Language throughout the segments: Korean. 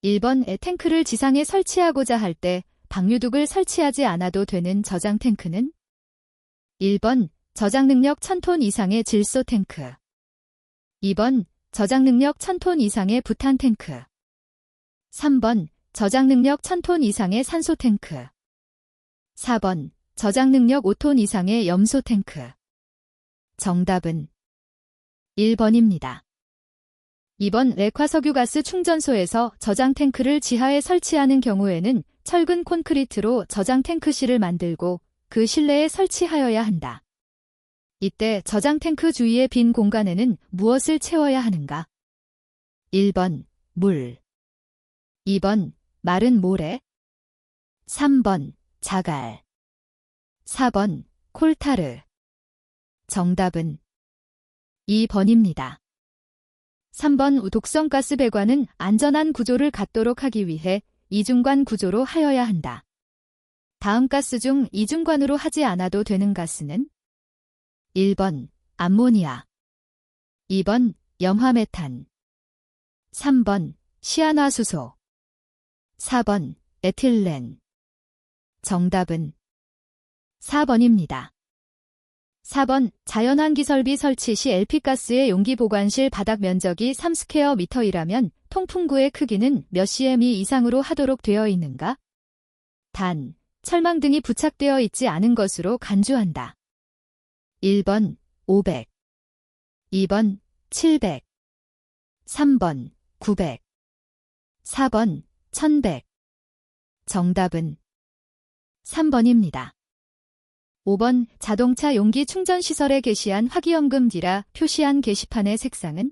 1번 탱크를 지상에 설치하고자 할 때 방류둑을 설치하지 않아도 되는 저장 탱크는? 1번 저장 능력 1000톤 이상의 질소 탱크. 2번 저장 능력 1000톤 이상의 부탄 탱크. 3번 저장 능력 1000톤 이상의 산소 탱크. 4번 저장 능력 5톤 이상의 염소 탱크. 정답은 1번입니다. 2번 액화석유가스 충전소에서 저장 탱크를 지하에 설치하는 경우에는 철근 콘크리트로 저장 탱크실을 만들고 그 실내에 설치하여야 한다. 이때 저장 탱크 주위의 빈 공간에는 무엇을 채워야 하는가? 1번 물. 2번 마른 모래. 3번 자갈. 4번 콜타르. 정답은 2번입니다. 3번 독성가스 배관은 안전한 구조를 갖도록 하기 위해 이중관 구조로 하여야 한다. 다음 가스 중 이중관으로 하지 않아도 되는 가스는? 1번 암모니아. 2번 염화메탄. 3번 시아나수소. 4번 에틸렌. 정답은 4번입니다. 4번 자연환기설비 설치 시 LP가스의 용기 보관실 바닥 면적이 3스퀘어미터이라면 통풍구의 크기는 몇 cm 이상으로 하도록 되어 있는가? 단, 철망 등이 부착되어 있지 않은 것으로 간주한다. 1번 500. 2번 700. 3번 900. 4번 1100. 정답은 3번입니다. 5번 자동차 용기 충전시설에 게시한 화기연금기라 표시한 게시판의 색상은?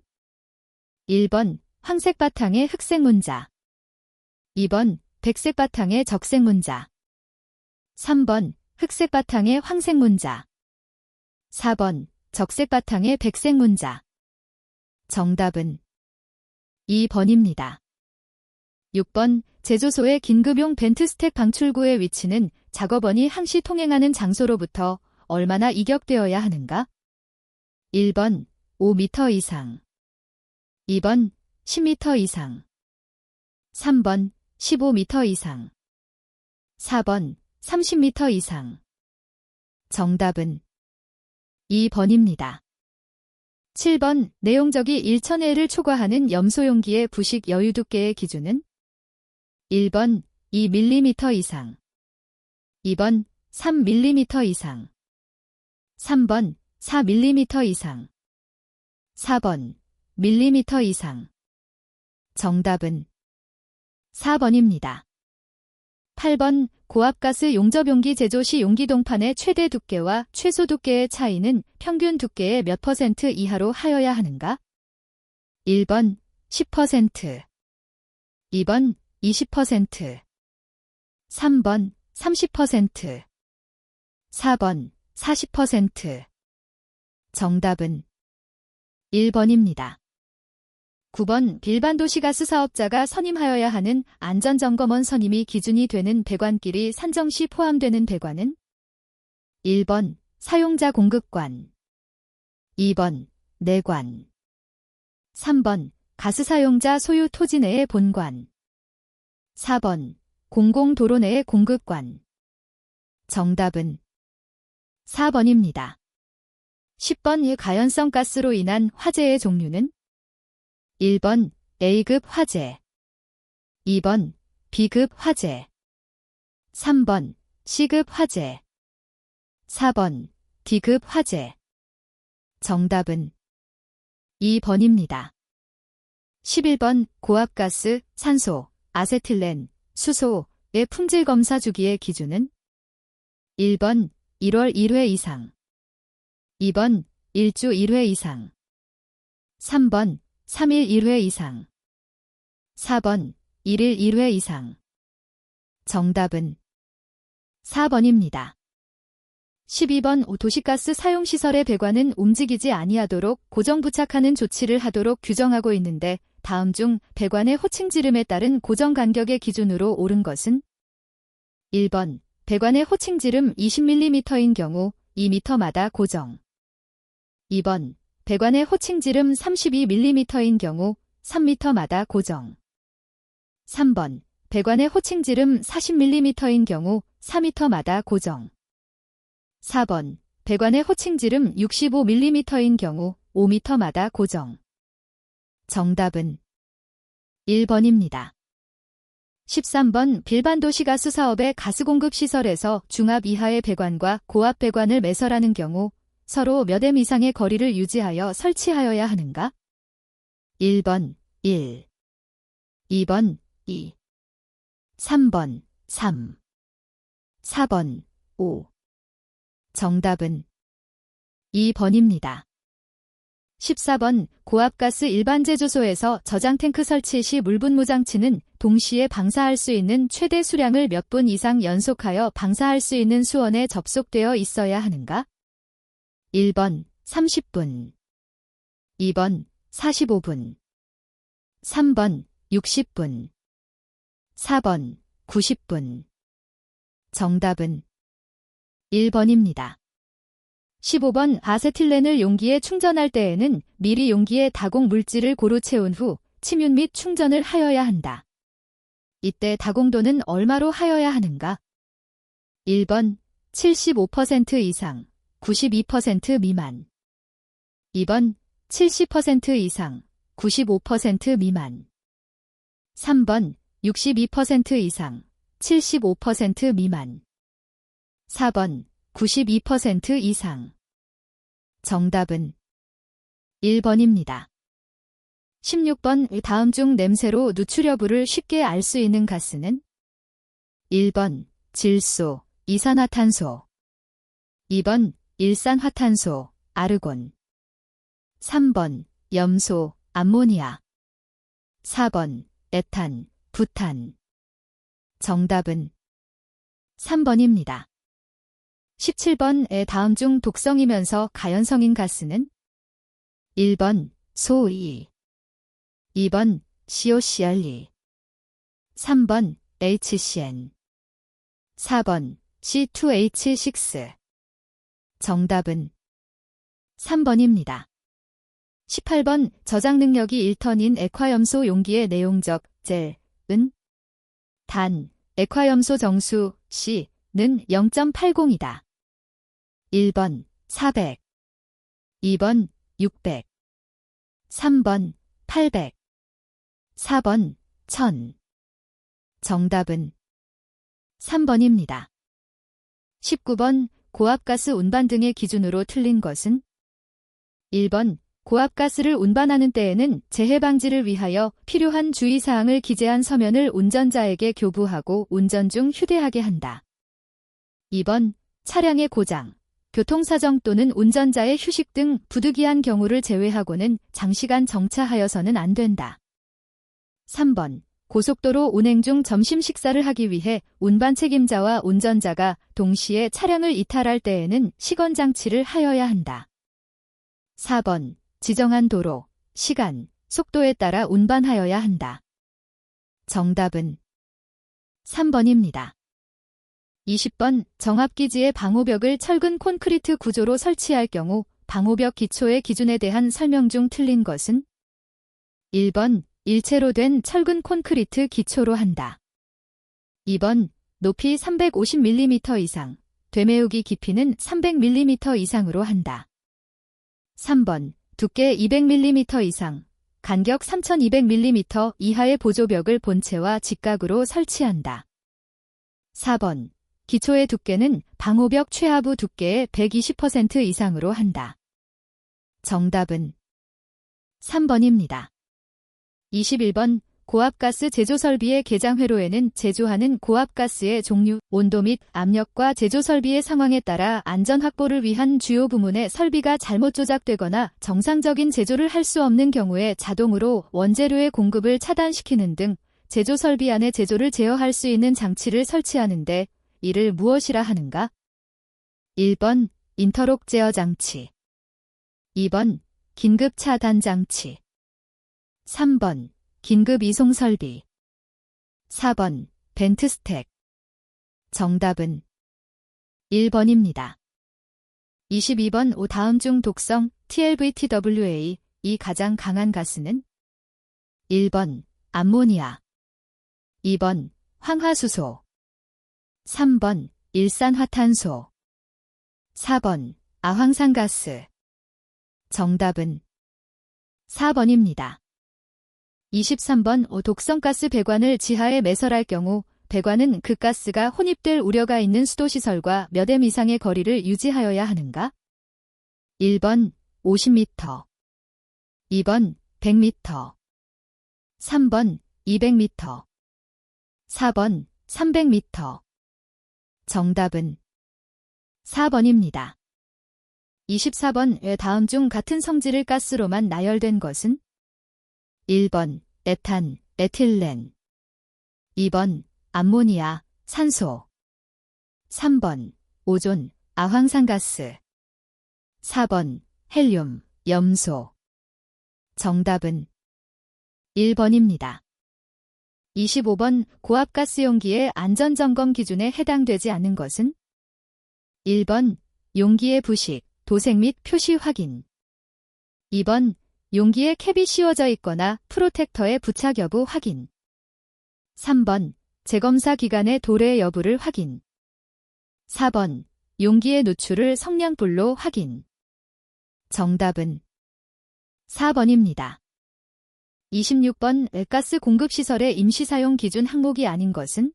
1번 황색 바탕의 흑색 문자. 2번 백색 바탕의 적색 문자. 3번 흑색 바탕의 황색 문자. 4번 적색 바탕의 백색 문자. 정답은 2번입니다. 6번 제조소의 긴급용 벤트스택 방출구의 위치는 작업원이 항시 통행하는 장소로부터 얼마나 이격되어야 하는가? 1번 5m 이상. 2번 10m 이상. 3번 15m 이상. 4번 30m 이상. 정답은 2번입니다. 7번 내용적이 1000회를 초과하는 염소용기의 부식 여유 두께의 기준은? 1번 2mm 이상. 2번 3mm 이상. 3번 4mm 이상. 4번 밀리미터 이상. 정답은 4번입니다. 8번 고압가스 용접용기 제조 시 용기 동판의 최대 두께와 최소 두께의 차이는 평균 두께의 몇 % 이하로 하여야 하는가? 1번 10%. 2번 20%. 3번 30%. 4번 40%. 정답은 1번입니다. 9번 빌반도시가스 사업자가 선임하여야 하는 안전점검원 선임이 기준이 되는 배관끼리 산정 시 포함되는 배관은? 1번 사용자 공급관. 2번 내관. 3번 가스 사용자 소유 토지 내의 본관. 4번 공공도로 내의 공급관. 정답은 4번입니다. 10번 가연성 가스로 인한 화재의 종류는? 1번 A급 화재. 2번 B급 화재. 3번 C급 화재. 4번 D급 화재. 정답은 2번입니다. 11번 고압가스, 산소, 아세틸렌, 수소의 품질 검사 주기의 기준은? 1번 1월 1회 이상. 2번 1주 1회 이상. 3번 3일 1회 이상. 4번 1일 1회 이상. 정답은 4번입니다. 12번 도시가스 사용시설의 배관은 움직이지 아니하도록 고정 부착하는 조치를 하도록 규정하고 있는데 다음 중 배관의 호칭지름에 따른 고정 간격의 기준으로 옳은 것은? 1번 배관의 호칭지름 20mm인 경우 2m마다 고정. 2번 배관의 호칭지름 32mm인 경우 3m마다 고정. 3번, 배관의 호칭지름 40mm인 경우 4m마다 고정. 4번, 배관의 호칭지름 65mm인 경우 5m마다 고정. 정답은 1번입니다. 13번, 일반 도시가스 사업의 가스공급 시설에서 중압 이하의 배관과 고압 배관을 매설하는 경우 서로 몇 m 이상의 거리를 유지하여 설치하여야 하는가? 1번 1, 2번 2, 3번 3, 4번 5. 정답은 2번입니다. 14번, 고압가스 일반 제조소에서 저장탱크 설치 시 물분무 장치는 동시에 방사할 수 있는 최대 수량을 몇 분 이상 연속하여 방사할 수 있는 수원에 접속되어 있어야 하는가? 1번 30분, 2번 45분, 3번 60분, 4번 90분. 정답은 1번입니다. 15번, 아세틸렌을 용기에 충전할 때에는 미리 용기에 다공 물질을 고루 채운 후 침윤 및 충전을 하여야 한다. 이때 다공도는 얼마로 하여야 하는가? 1번 75% 이상, 92% 미만. 2번 70% 이상, 95% 미만. 3번 62% 이상, 75% 미만. 4번 92% 이상. 정답은 1번입니다. 16번, 다음 중 냄새로 누출여부를 쉽게 알 수 있는 가스는? 1번 질소, 이산화탄소. 2번 일산화탄소, 아르곤. 3번 염소, 암모니아. 4번 에탄, 부탄. 정답은 3번입니다. 17번의 다음 중 독성이면서 가연성인 가스는? 1번 소이, 2번 COCl2, 3번 HCN, 4번 C2H6. 정답은 3번입니다. 18번, 저장 능력이 1톤인 액화염소 용기의 내용적 젤은? 단, 액화염소 정수 C는 0.80이다. 1번 400, 2번 600, 3번 800, 4번 1000. 정답은 3번입니다. 19번, 고압가스 운반 등의 기준으로 틀린 것은? 1번, 고압가스를 운반하는 때에는 재해 방지를 위하여 필요한 주의사항을 기재한 서면을 운전자에게 교부하고 운전 중 휴대하게 한다. 2번, 차량의 고장, 교통사정 또는 운전자의 휴식 등 부득이한 경우를 제외하고는 장시간 정차하여서는 안 된다. 3번, 고속도로 운행 중 점심 식사를 하기 위해 운반 책임자와 운전자가 동시에 차량을 이탈할 때에는 시건장치를 하여야 한다. 4번, 지정한 도로, 시간, 속도에 따라 운반하여야 한다. 정답은 3번입니다. 20번, 정압기지의 방호벽을 철근 콘크리트 구조로 설치할 경우 방호벽 기초의 기준에 대한 설명 중 틀린 것은? 1번, 일체로 된 철근 콘크리트 기초로 한다. 2번, 높이 350mm 이상, 되메우기 깊이는 300mm 이상으로 한다. 3번, 두께 200mm 이상, 간격 3200mm 이하의 보조벽을 본체와 직각으로 설치한다. 4번, 기초의 두께는 방호벽 최하부 두께의 120% 이상으로 한다. 정답은 3번입니다. 21번, 고압가스 제조설비의 개장회로에는 제조하는 고압가스의 종류, 온도 및 압력과 제조설비의 상황에 따라 안전 확보를 위한 주요 부문의 설비가 잘못 조작되거나 정상적인 제조를 할 수 없는 경우에 자동으로 원재료의 공급을 차단시키는 등 제조설비 안에 제조를 제어할 수 있는 장치를 설치하는데 이를 무엇이라 하는가? 1번 인터록 제어 장치, 2번 긴급 차단 장치, 3번 긴급 이송 설비, 4번 벤트 스택. 정답은 1번입니다. 22번, 다음 중 독성 TLVTWA 이 가장 강한 가스는? 1번 암모니아, 2번 황화수소, 3번 일산화탄소, 4번 아황산가스. 정답은 4번입니다. 23번 독성가스 배관을 지하에 매설할 경우 배관은 그 가스가 혼입될 우려가 있는 수도시설과 몇 m 이상의 거리를 유지하여야 하는가? 1번 50m, 2번 100m, 3번 200m, 4번 300m. 정답은 4번입니다. 24번 왜 다음 중 같은 성질의 가스로만 나열된 것은? 1번 에탄, 에틸렌, 2번 암모니아, 산소, 3번 오존, 아황산가스, 4번 헬륨, 염소. 정답은 1번입니다. 25번 고압가스용기의 안전점검 기준에 해당되지 않는 것은? 1번 용기의 부식, 도색 및 표시 확인, 2번 용기에 캡이 씌워져 있거나 프로텍터의 부착 여부 확인, 3번 재검사 기간의 도래 여부를 확인, 4번 용기의 누출을 성냥불로 확인. 정답은 4번입니다. 26번 가스 공급시설의 임시사용 기준 항목이 아닌 것은?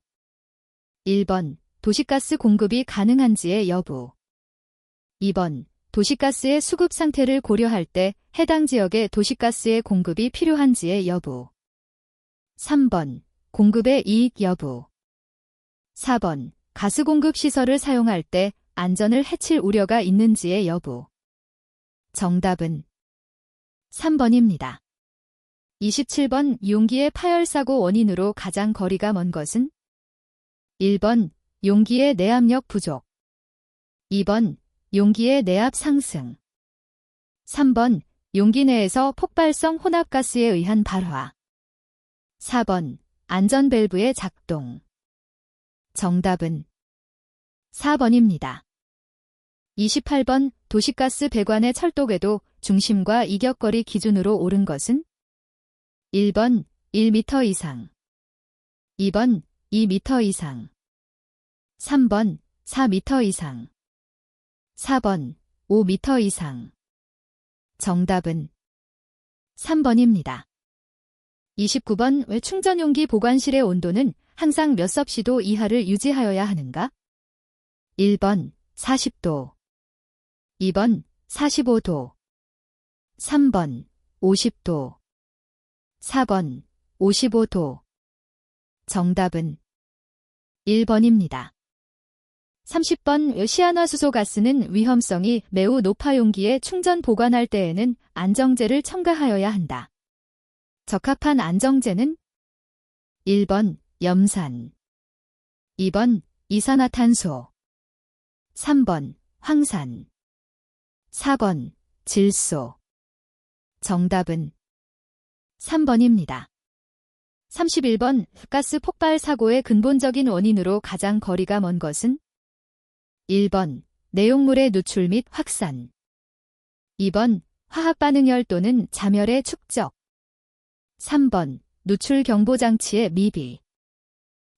1번 도시가스 공급이 가능한지의 여부, 2번 도시가스의 수급 상태를 고려할 때 해당 지역에 도시가스의 공급이 필요한지의 여부, 3번 공급의 이익 여부, 4번 가스공급 시설을 사용할 때 안전을 해칠 우려가 있는지의 여부. 정답은 3번입니다. 27번 용기의 파열사고 원인으로 가장 거리가 먼 것은? 1번 용기의 내압력 부족, 2번 용기의 내압 상승, 3번 용기 내에서 폭발성 혼합가스에 의한 발화, 4번 안전밸브의 작동. 정답은 4번입니다. 28번 도시가스 배관의 철도궤도 중심과 이격거리 기준으로 옳은 것은? 1번 1m 이상, 2번 2m 이상, 3번 4m 이상, 4번 5m 이상. 정답은 3번입니다. 29번 왜 충전용기 보관실의 온도는 항상 몇 섭씨도 이하를 유지하여야 하는가? 1번 40도, 2번 45도, 3번 50도, 4번 55도. 정답은 1번입니다. 30번 시안화수소 가스는 위험성이 매우 높아 용기에 충전 보관할 때에는 안정제를 첨가하여야 한다. 적합한 안정제는? 1번 염산, 2번 이산화탄소, 3번 황산, 4번 질소. 정답은 3번입니다. 31번 가스 폭발 사고의 근본적인 원인으로 가장 거리가 먼 것은? 1번 내용물의 누출 및 확산, 2번 화학반응열 또는 자멸의 축적, 3번 누출 경보장치의 미비,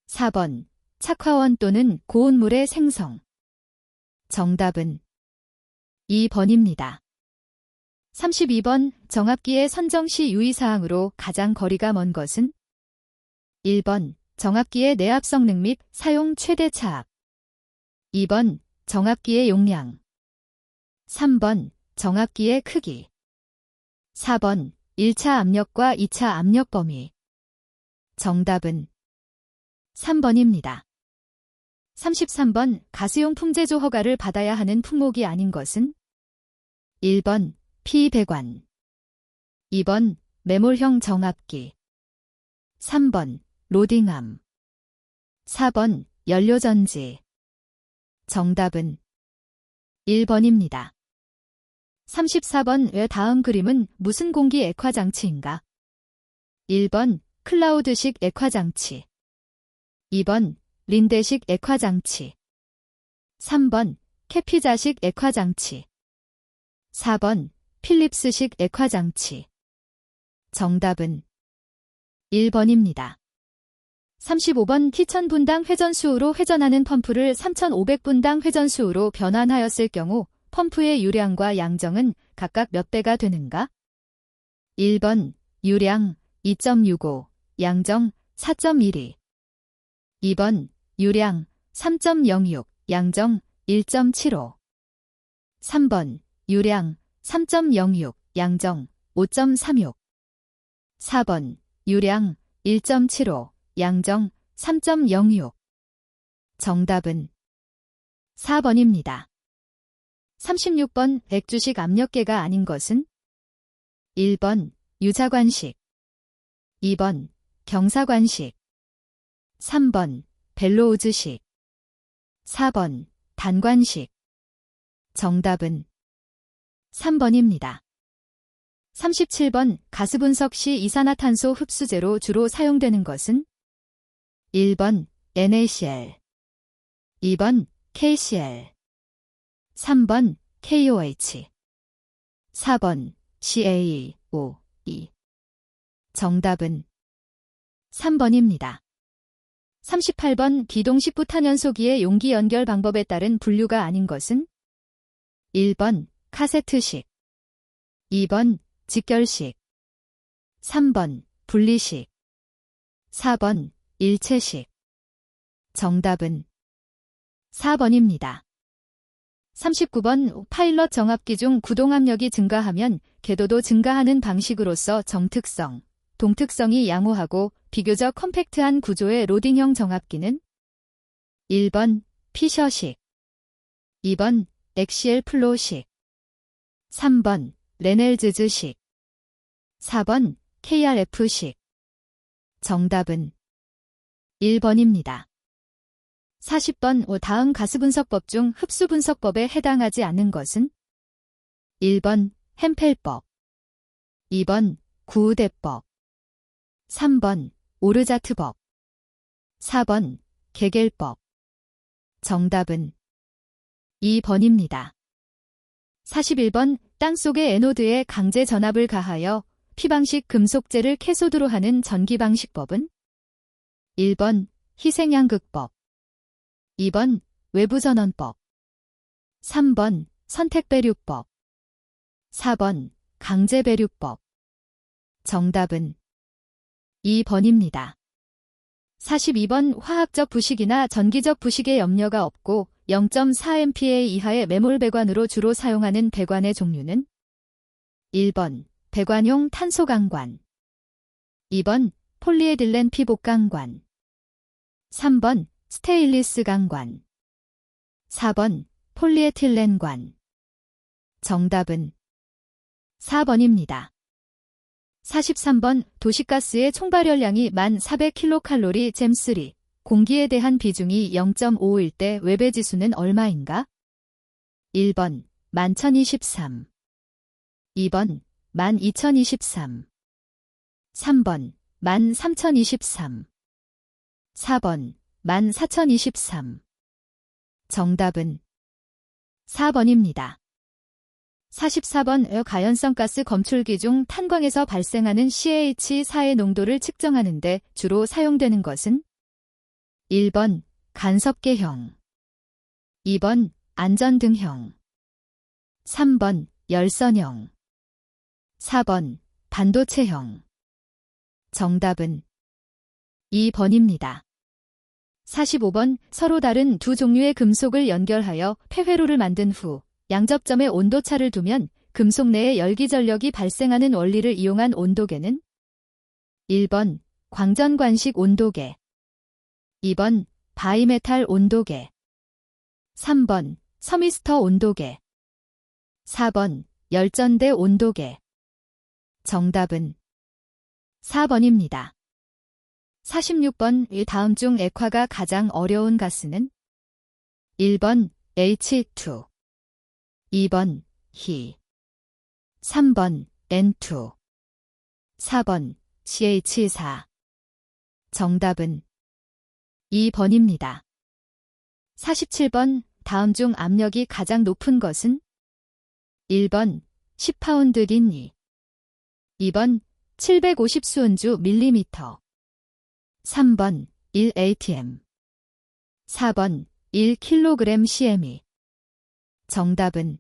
4번 착화원 또는 고온물의 생성. 정답은 2번입니다. 32번 정압기의 선정 시 유의사항으로 가장 거리가 먼 것은? 1번 정압기의 내압 성능 및 사용 최대 차압, 2번 정압기의 용량, 3번 정압기의 크기, 4번 1차 압력과 2차 압력 범위. 정답은 3번입니다. 33번 가스용 품제조 허가를 받아야 하는 품목이 아닌 것은? 1번 피배관, 2번 매몰형 정압기, 3번 로딩암, 4번 연료전지. 정답은 1번입니다. 34번 왜 다음 그림은 무슨 공기 액화 장치인가? 1번 클라우드식 액화 장치, 2번 린데식 액화 장치, 3번 캐피자식 액화 장치, 4번 필립스식 액화 장치. 정답은 1번입니다. 35번 키 1000분당 회전수로 회전하는 펌프를 3500분당 회전수로 변환하였을 경우 펌프의 유량과 양정은 각각 몇 배가 되는가? 1번 유량 2.65, 양정 4.12. 2번 유량 3.06, 양정 1.75. 3번 유량 3.06, 양정 5.36. 4번 유량 1.75, 양정 3.06. 정답은 4번입니다. 36번 백주식 압력계가 아닌 것은? 1번 유자관식, 2번 경사관식, 3번 벨로우즈식, 4번 단관식. 정답은 3번입니다. 37번 가스 분석 시 이산화탄소 흡수제로 주로 사용되는 것은? 1번 NaCl, 2번 KCl, 3번 KOH, 4번 CaO2. 정답은 3번입니다. 38번 기동식 부탄연소기의 용기 연결 방법에 따른 분류가 아닌 것은? 1번 카세트식, 2번 직결식, 3번 분리식, 4번 일체식. 정답은 4번입니다. 39번 파일럿 정압기 중 구동압력이 증가하면 궤도도 증가하는 방식으로서 정특성, 동특성이 양호하고 비교적 컴팩트한 구조의 로딩형 정압기는? 1번 피셔식, 2번 엑시엘 플로식, 3번 레넬즈식, 4번 KRF식. 정답은 1번입니다. 40번 다음 가스분석법 중 흡수분석법에 해당하지 않는 것은? 1번 햄펠법, 2번 구우대법, 3번 오르자트법, 4번 게겔법. 정답은 2번입니다. 41번 땅속의 에노드에 강제 전압을 가하여 P방식 금속재를 캐소드로 하는 전기방식법은? 1번 희생양극법, 2번 외부전원법, 3번 선택배류법, 4번 강제배류법. 정답은 2번입니다. 42번 화학적 부식이나 전기적 부식의 염려가 없고 0.4MPa 이하의 매몰 배관으로 주로 사용하는 배관의 종류는? 1번 배관용 탄소강관, 2번 폴리에틸렌 피복강관, 3번 스테인리스 강관, 4번 폴리에틸렌관. 정답은 4번입니다. 43번 도시가스의 총발열량이 1400kcal 잼3, 공기에 대한 비중이 0.5일 때 외배지수는 얼마인가? 1번 1123, 2번 12023, 3번 13023, 4번 14023. 정답은 4번입니다. 44번 가연성 가스 검출기 중 탄광에서 발생하는 CH4의 농도를 측정하는 데 주로 사용되는 것은? 1번 간섭계형, 2번 안전등형, 3번 열선형, 4번 반도체형. 정답은 2번입니다. 45번 서로 다른 두 종류의 금속을 연결하여 폐회로를 만든 후 양접점에 온도차를 두면 금속 내에 열기전력이 발생하는 원리를 이용한 온도계는? 1번 광전관식 온도계, 2번 바이메탈 온도계, 3번 서미스터 온도계, 4번 열전대 온도계. 정답은 4번입니다. 46번 다음 중 액화가 가장 어려운 가스는? 1번 H2, 2번 히, 3번 N2, 4번 CH4. 정답은 2번입니다. 47번 다음 중 압력이 가장 높은 것은? 1번 10파운드 린 2번 750 수은주 밀리미터, 3번 1 atm. 4번 1kg CME. 정답은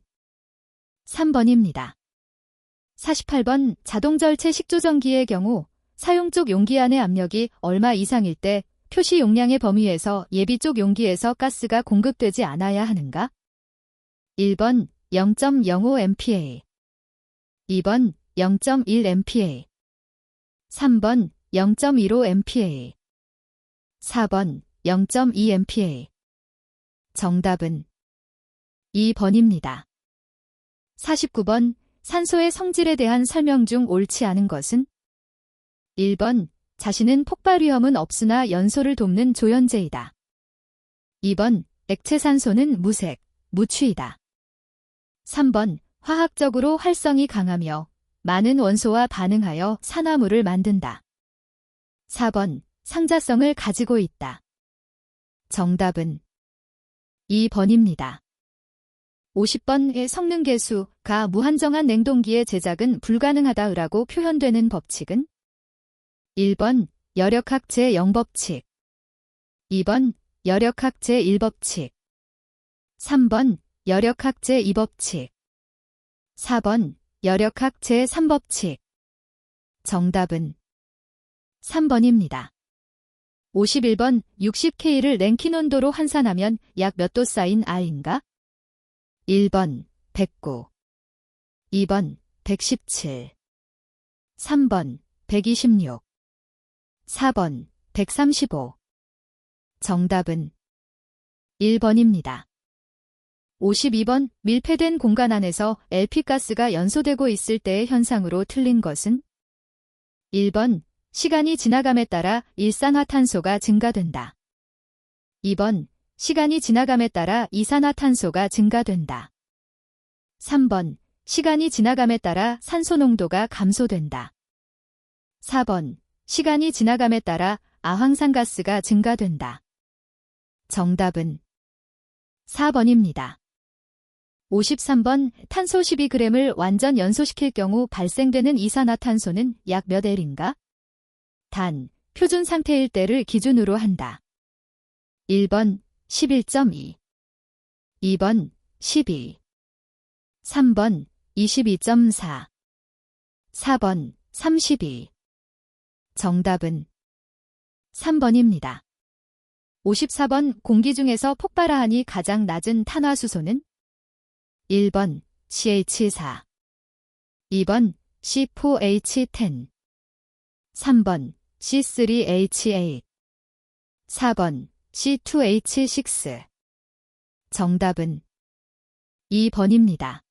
3번입니다. 48번 자동절체 식조정기의 경우 사용 쪽 용기 안의 압력이 얼마 이상일 때 표시 용량의 범위에서 예비 쪽 용기에서 가스가 공급되지 않아야 하는가? 1번 0.05 MPa, 2번 0.1 MPa, 3번 0.15 MPa, 4번 0.2 MPa. 정답은 2번입니다. 49번 산소의 성질에 대한 설명 중 옳지 않은 것은? 1번 자신은 폭발 위험은 없으나 연소를 돕는 조연제이다. 2번 액체 산소는 무색, 무취이다. 3번 화학적으로 활성이 강하며 많은 원소와 반응하여 산화물을 만든다. 4번 상자성을 가지고 있다. 정답은 2번입니다. 50번의 성능계수가 무한정한 냉동기의 제작은 불가능하다라고 표현되는 법칙은? 1번 여력학 제0법칙, 2번 여력학 제1법칙, 3번 여력학 제2법칙, 4번 여력학 제3법칙. 정답은 3번입니다. 51번 60K를 랭킨 온도로 환산하면 약 몇 도 쌓인 R인가? 1번 109, 2번 117, 3번 126, 4번 135. 정답은 1번입니다. 52번 밀폐된 공간 안에서 LP가스가 연소되고 있을 때의 현상으로 틀린 것은? 1번 시간이 지나감에 따라 일산화탄소가 증가된다. 2번 시간이 지나감에 따라 이산화탄소가 증가된다. 3번 시간이 지나감에 따라 산소 농도가 감소된다. 4번 시간이 지나감에 따라 아황산가스가 증가된다. 정답은 4번입니다. 53번 탄소 12g을 완전 연소시킬 경우 발생되는 이산화탄소는 약 몇 L인가? 단, 표준 상태일 때를 기준으로 한다. 1번 11.2, 2번 12, 3번 22.4, 4번 32. 정답은 3번입니다. 54번 공기 중에서 폭발화한이 가장 낮은 탄화수소는? 1번 CH4, 2번 C4H10, 3번 C3H8, 4번 C2H6. 정답은 2번입니다.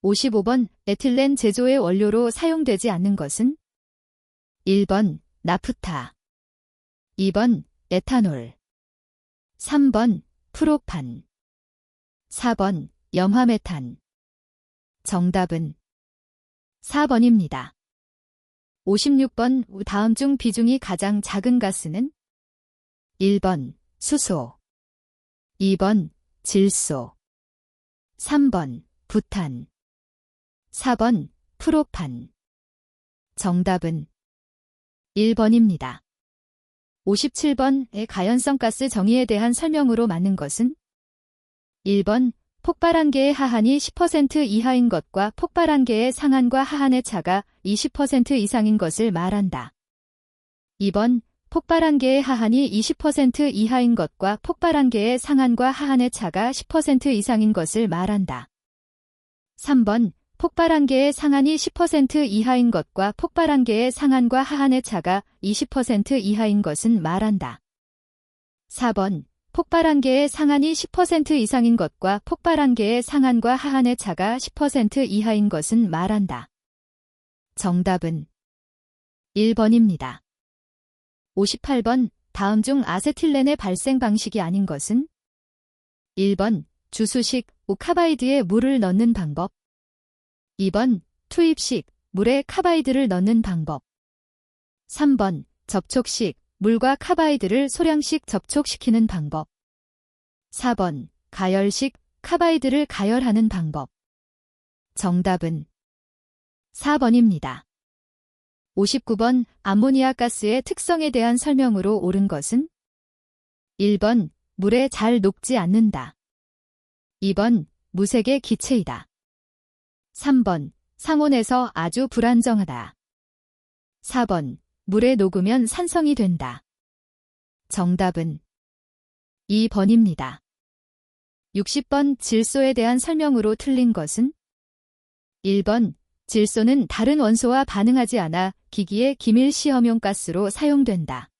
55번 에틸렌 제조의 원료로 사용되지 않는 것은? 1번 나프타, 2번 에탄올, 3번 프로판, 4번 염화메탄. 정답은 4번입니다. 56번 다음 중 비중이 가장 작은 가스는? 1번 수소, 2번 질소, 3번 부탄, 4번 프로판. 정답은 1번입니다. 57번의 가연성 가스 정의에 대한 설명으로 맞는 것은? 1번 폭발한 개의 하한이 10% 이하인 것과 폭발한 개의 상한과 하한의 차가 20% 이상인 것을 말한다. 2번 폭발한 개의 하한이 20% 이하인 것과 폭발한 개의 상한과 하한의 차가 10% 이상인 것을 말한다. 3번 폭발한 개의 상한이 10% 이하인 것과 폭발한 개의 상한과 하한의 차가 20% 이하인 것은 말한다. 4번 폭발한 개의 상한이 10% 이상인 것과 폭발한 개의 상한과 하한의 차가 10% 이하인 것은 말한다. 정답은 1번입니다. 58번 다음 중 아세틸렌의 발생 방식이 아닌 것은? 1번 주수식 오카바이드에 물을 넣는 방법, 2번 투입식 물에 카바이드를 넣는 방법, 3번 접촉식 물과 카바이드를 소량씩 접촉시키는 방법, 4번 가열식 카바이드를 가열하는 방법. 정답은 4번입니다. 59번 암모니아 가스의 특성에 대한 설명으로 옳은 것은 1번 물에 잘 녹지 않는다. 2번 무색의 기체이다. 3번 상온에서 아주 불안정하다. 4번 물에 녹으면 산성이 된다. 정답은 2번입니다. 60번 질소에 대한 설명으로 틀린 것은 1번 질소는 다른 원소와 반응하지 않아 기기의 기밀 시험용 가스로 사용된다.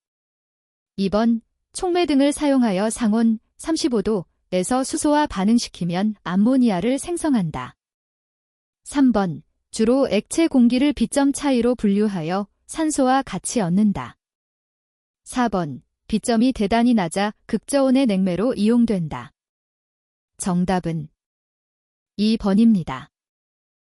2번 촉매 등을 사용하여 상온 35도에서 수소와 반응시키면 암모니아를 생성한다. 3번 주로 액체 공기를 B점 차이로 분류하여 산소와 같이 얻는다. 4번 B점이 대단히 낮아 극저온의 냉매로 이용된다. 정답은 2번입니다.